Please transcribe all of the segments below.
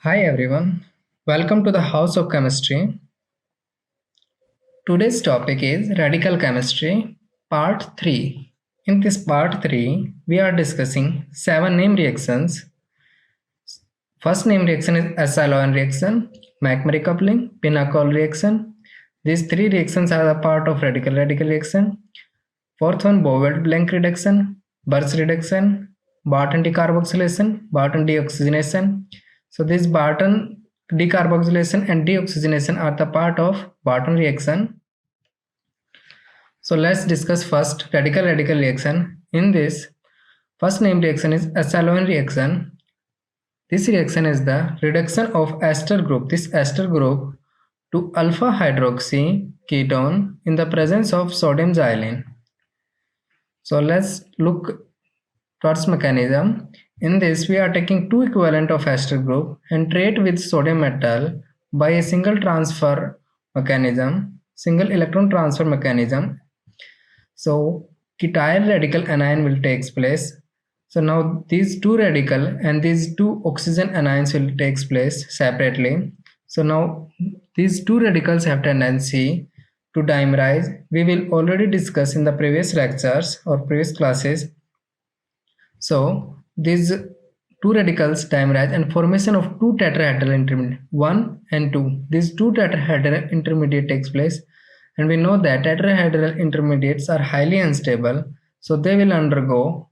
Hi everyone, welcome to the House of Chemistry. Today's topic is Radical Chemistry, Part 3. In this Part 3, we are discussing 7 name reactions. First name reaction is SI-Lowen reaction, McMurray coupling, Pinacol reaction. These 3 reactions are a part of radical reaction. Fourth one, Bovet-Blank reduction, Birch reduction, Barton decarboxylation, Barton deoxygenation. So this Barton decarboxylation and deoxygenation are the part of Barton reaction. So let's discuss first radical reaction. In this, first name reaction is SI-Lowen reaction. This reaction is the reduction of ester group, this ester group, to alpha hydroxy ketone in the presence of sodium xylene. So let's look towards mechanism. In this, we are taking two equivalent of ester group and treat with sodium metal by a single transfer mechanism, single electron transfer mechanism. So ketyl radical anion will take place. So now these two radical and these two oxygen anions will take place separately. So now these two radicals have tendency to dimerize. We will already discuss in the previous lectures or previous classes. So these two radicals dimerize and formation of two tetrahedral intermediate 1 and 2. These two tetrahedral intermediate takes place, and we know that tetrahedral intermediates are highly unstable, so they will undergo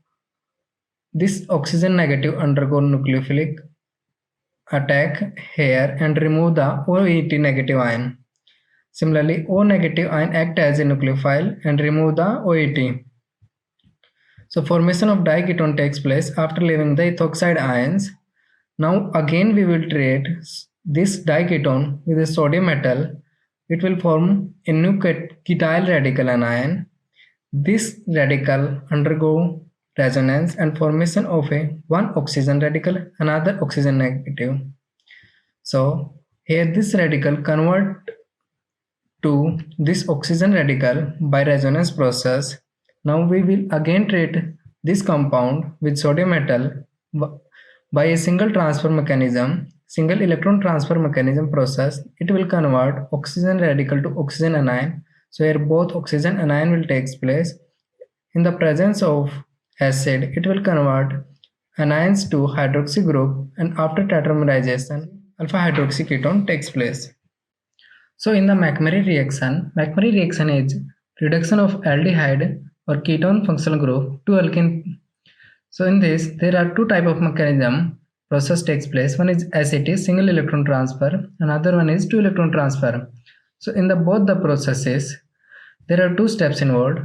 this oxygen negative undergo nucleophilic attack here and remove the OET negative ion. Similarly, O negative ion act as a nucleophile and remove the OET. So formation of diketone takes place after leaving the ethoxide ions. Now again we will treat this diketone with a sodium metal. It will form a new ketyl radical anion. This radical undergo resonance and formation of a one oxygen radical, another oxygen negative. So here this radical convert to this oxygen radical by resonance process. Now we will again treat this compound with sodium metal by a single transfer mechanism, single electron transfer mechanism process. It will convert oxygen radical to oxygen anion. So here both oxygen anion will take place. In the presence of acid, it will convert anions to hydroxy group, and after tetramerization, alpha hydroxy ketone takes place. So in the McMurray reaction is reduction of aldehyde or ketone functional group to alkene. So in this, there are two type of mechanism process takes place. One is ACT, single electron transfer, another one is two electron transfer. So in the both the processes, there are two steps involved: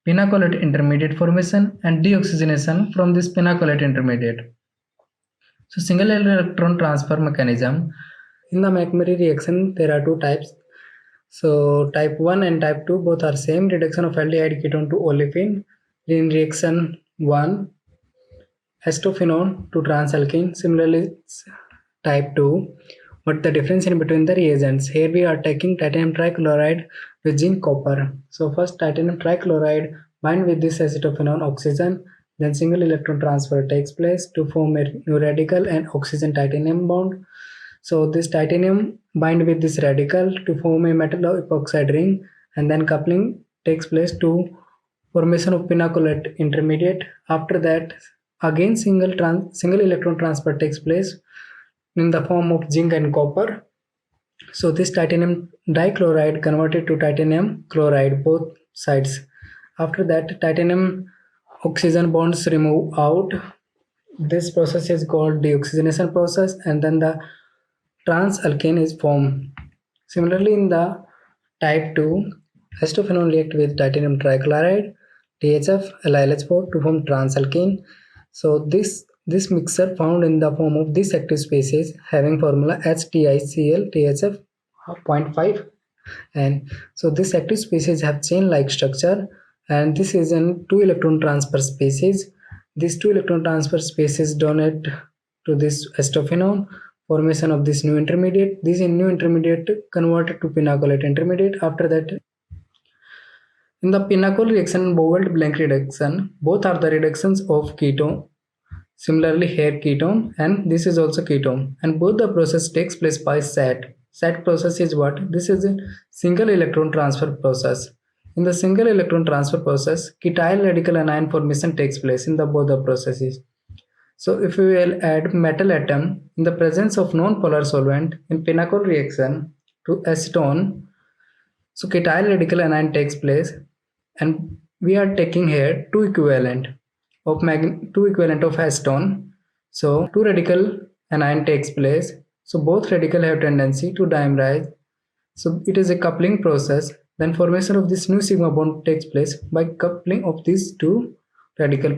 pinacolate intermediate formation and deoxygenation from this pinacolate intermediate. So single electron transfer mechanism. In the McMurray reaction, there are two types. So type 1 and type 2 both are same, reduction of aldehyde ketone to olefin. In reaction 1, acetophenone to transalkene. Similarly, type 2. But the difference in between the reagents? Here we are taking titanium trichloride with zinc copper. So first titanium trichloride bind with this acetophenone oxygen, then single electron transfer takes place to form a new radical and oxygen titanium bond. So this titanium bind with this radical to form a metal epoxide ring, and then coupling takes place to formation of pinacolate intermediate. After that, again single electron transfer takes place in the form of zinc and copper. So this titanium dichloride converted to titanium chloride, both sides. After that, titanium oxygen bonds remove out. This process is called deoxygenation process, and then the transalkane is formed. Similarly, in the type 2, acetophenone react with titanium trichloride, THF, LiLH4 to form transalkane. So this mixture found in the form of this active species having formula HTICl THF 0.5, and so this active species have chain like structure, and this is an 2 electron transfer species. These 2 electron transfer species donate to this acetophenone, formation of this new intermediate. This new intermediate converted to pinacolate intermediate. After that, in the pinacol reaction and Bovet-Blank reduction, both are the reductions of ketone, Similarly, here ketone and this is also ketone, and both the process takes place by SAT. SAT process is what? This is a single electron transfer process. In the single electron transfer process, ketyl radical anion formation takes place in the both the processes. So if we will add metal atom in the presence of non-polar solvent in pinnacle reaction to acetone, so ketyl radical anion takes place, and we are taking here two equivalent of acetone. So two radical anion takes place. So both radical have tendency to dimerize. So it is a coupling process. Then formation of this new sigma bond takes place by coupling of these two radical.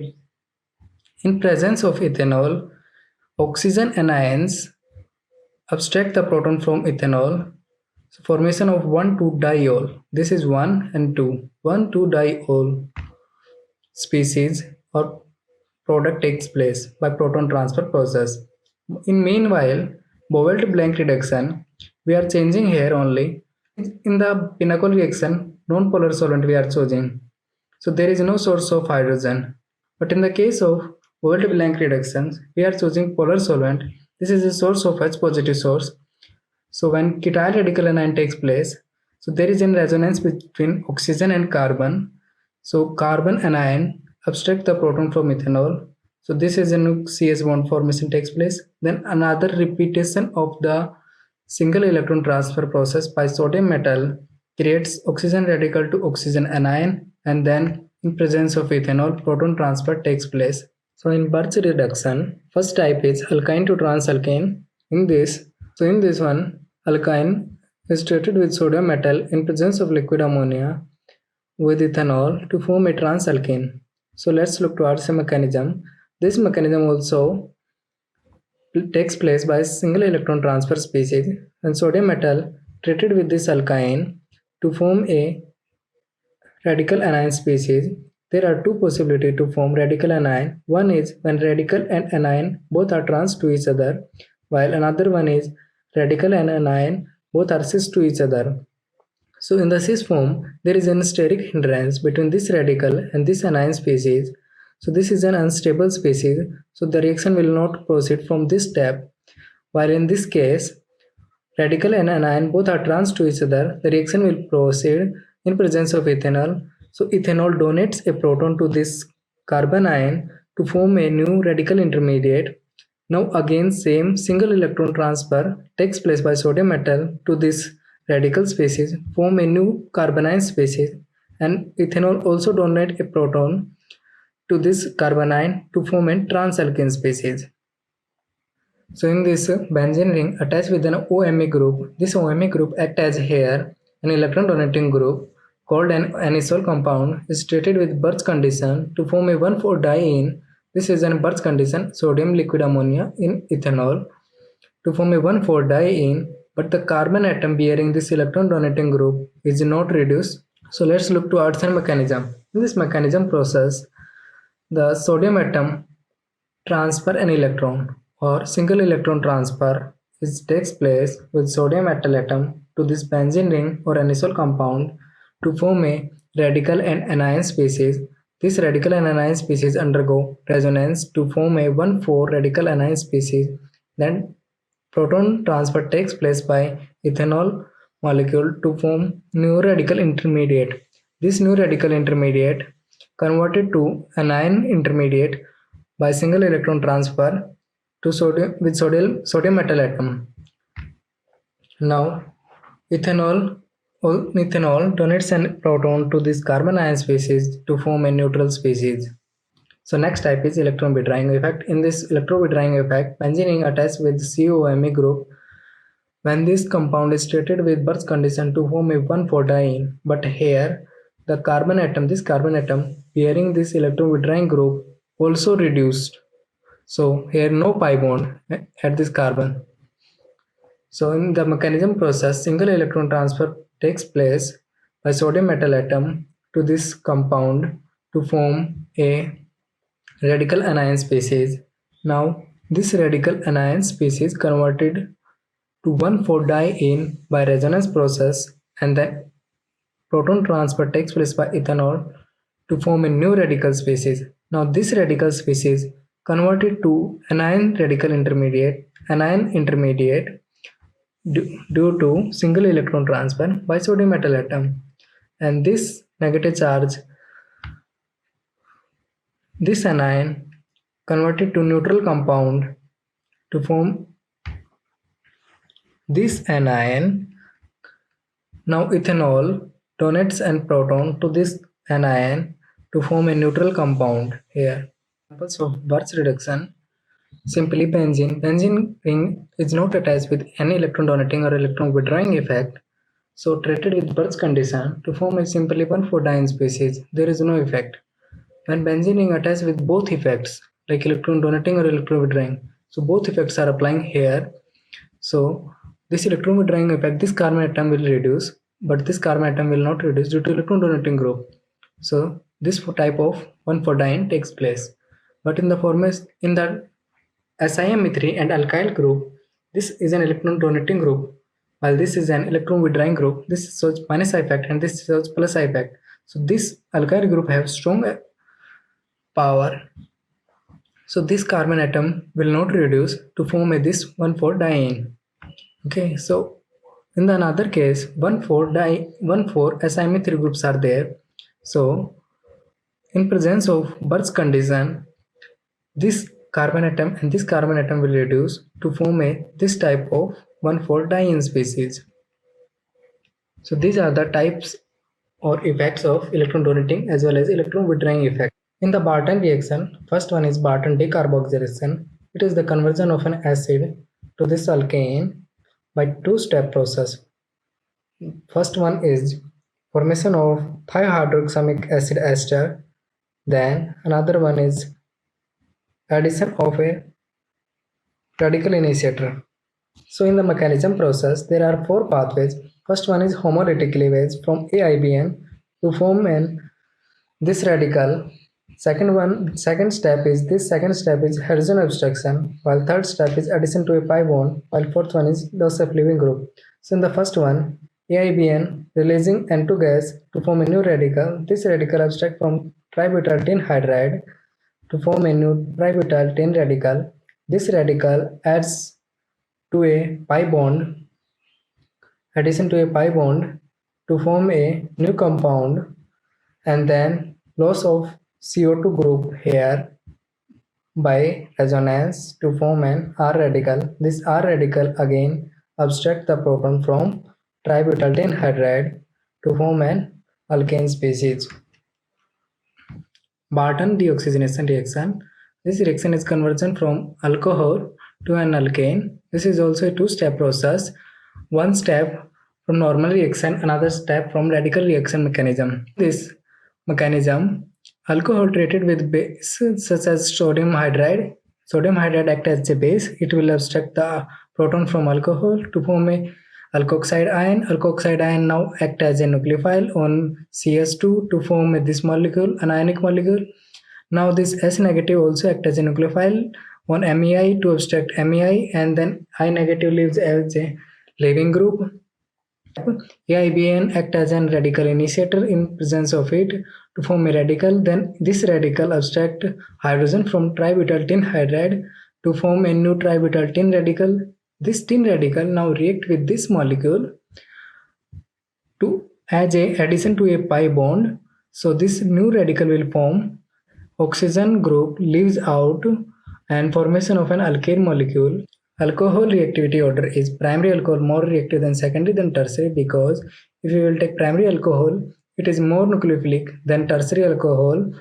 In presence of ethanol, oxygen anions abstract the proton from ethanol. So formation of 1,2-diol. This is 1 and 2. 1,2-diol species or product takes place by proton transfer process. In meanwhile, Boelt-Blank reduction, we are changing here only. In the pinnacle reaction, non-polar solvent we are choosing. So there is no source of hydrogen. But in the case of Boelt-Blank reductions, we are choosing polar solvent. This is a source of H positive source. So when ketyl radical anion takes place, so there is a resonance between oxygen and carbon. So carbon anion abstract the proton from ethanol. So this is a CS bond formation takes place. Then another repetition of the single electron transfer process by sodium metal creates oxygen radical to oxygen anion, and then in presence of ethanol, proton transfer takes place. So in Birch reduction, first type is alkyne to transalkane. In this one, alkyne is treated with sodium metal in presence of liquid ammonia with ethanol to form a transalkane. So let's look towards a mechanism. This mechanism also takes place by single electron transfer species, and sodium metal treated with this alkyne to form a radical anion species. There are two possibilities to form radical anion. One is when radical and anion both are trans to each other, while another one is radical and anion both are cis to each other. So in the cis form, there is an steric hindrance between this radical and this anion species. So this is an unstable species, so the reaction will not proceed from this step. While in this case, radical and anion both are trans to each other, the reaction will proceed in presence of ethanol. So ethanol donates a proton to this carbon ion to form a new radical intermediate. Now again same single electron transfer takes place by sodium metal to this radical species, form a new carbanion species, and ethanol also donate a proton to this carbanion to form a transalkane species. So in this benzene ring attached with an OMe group, this OMe group acts as here an electron donating group called an anisole compound is treated with Birch condition to form a 1,4-diene. This is an Birch condition, sodium liquid ammonia in ethanol to form a 1,4-diene, but the carbon atom bearing this electron donating group is not reduced. So let's look towards a mechanism. In this mechanism process, the sodium atom transfer an electron or single electron transfer takes place with sodium metal atom to this benzene ring or anisole compound to form a radical and anion species. This radical and anion species undergo resonance to form a 1,4 radical anion species. Then proton transfer takes place by ethanol molecule to form new radical intermediate. This new radical intermediate converted to anion intermediate by single electron transfer to sodium metal atom. Now ethanol donates a proton to this carbon ion species to form a neutral species. So next type is electron withdrawing effect. In this electron withdrawing effect, benzene ring attached with COMe group when this compound is treated with Birch condition to form a 1,4-diene, but here the carbon atom bearing this electron withdrawing group also reduced. So here no pi bond at this carbon. So in the mechanism process, single electron transfer takes place by sodium metal atom to this compound to form a radical anion species. Now this radical anion species converted to 1,4-diene by resonance process, and then proton transfer takes place by ethanol to form a new radical species. Now this radical species converted to anion intermediate due to single electron transfer by sodium metal atom, and this negative charge, this anion converted to neutral compound to form this anion. Now ethanol donates an proton to this anion to form a neutral compound here. Examples of Bart's reduction: simply benzene. Benzene ring is not attached with any electron donating or electron withdrawing effect. So treated with Bart's condition to form a simply 1,4-diene species, there is no effect. When benzene ring attached with both effects, like electron donating or electron withdrawing, so both effects are applying here. So this electron withdrawing effect, this carbon atom will reduce, but this carbon atom will not reduce due to electron donating group. So this type of 1,4-diene takes place. But in the SiMe3 and alkyl group, this is an electron donating group, while this is an electron withdrawing group. This shows minus effect and this shows plus effect. So this alkyl group have strong power. So this carbon atom will not reduce to form this 1,4-diene. Okay, so in the another case, 1,4 SiMe3 groups are there. So in presence of Bart's condition, this carbon atom and this carbon atom will reduce to form this type of 1,4-diene species. So these are the types or effects of electron donating as well as electron withdrawing effect. In the Barton reaction, first one is Barton decarboxylation. It is the conversion of an acid to this alkane by two-step process. First one is formation of thiohydroxamic acid ester. Then another one is addition of a radical initiator. So in the mechanism process, there are 4 pathways. First one is homolytic cleavage from AIBN to form this radical. Second step is hydrogen abstraction, while third step is addition to a pi bond, while fourth one is loss of leaving group. So in the first one, AIBN releasing N2 gas to form a new radical. This radical abstract from tributyl tin hydride to form a new tributyl tin radical. This radical adds to a pi bond, addition to a pi bond to form a new compound, and then loss of CO2 group here by resonance to form an R radical. This R radical again abstract the proton from tributyl tin hydride to form an alkane species. Barton deoxygenation reaction. This reaction is conversion from alcohol to an alkane. This is also a two-step process. One step from normal reaction, another step from radical reaction mechanism. This mechanism, alcohol treated with base such as sodium hydride. Sodium hydride acts as a base. It will abstract the proton from alcohol to form a alkoxide ion. Alkoxide ion now act as a nucleophile on CS2 to form this molecule, an ionic molecule. Now this S negative also act as a nucleophile on MEI to abstract MEI, and then I negative leaves as a leaving group. AIBN act as an radical initiator in presence of it to form a radical. Then this radical abstract hydrogen from tributyl tin hydride to form a new tributyl tin radical. This tin radical now react with this molecule to as a addition to a pi bond. So this new radical will form oxygen group leaves out and formation of an alkane molecule. Alcohol reactivity order is primary alcohol more reactive than secondary than tertiary, because if you will take primary alcohol, it is more nucleophilic than tertiary alcohol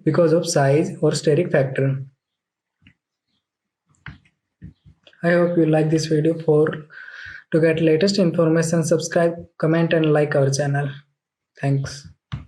because of size or steric factor. I hope you like this video. To get latest information, subscribe, comment and like our channel. Thanks.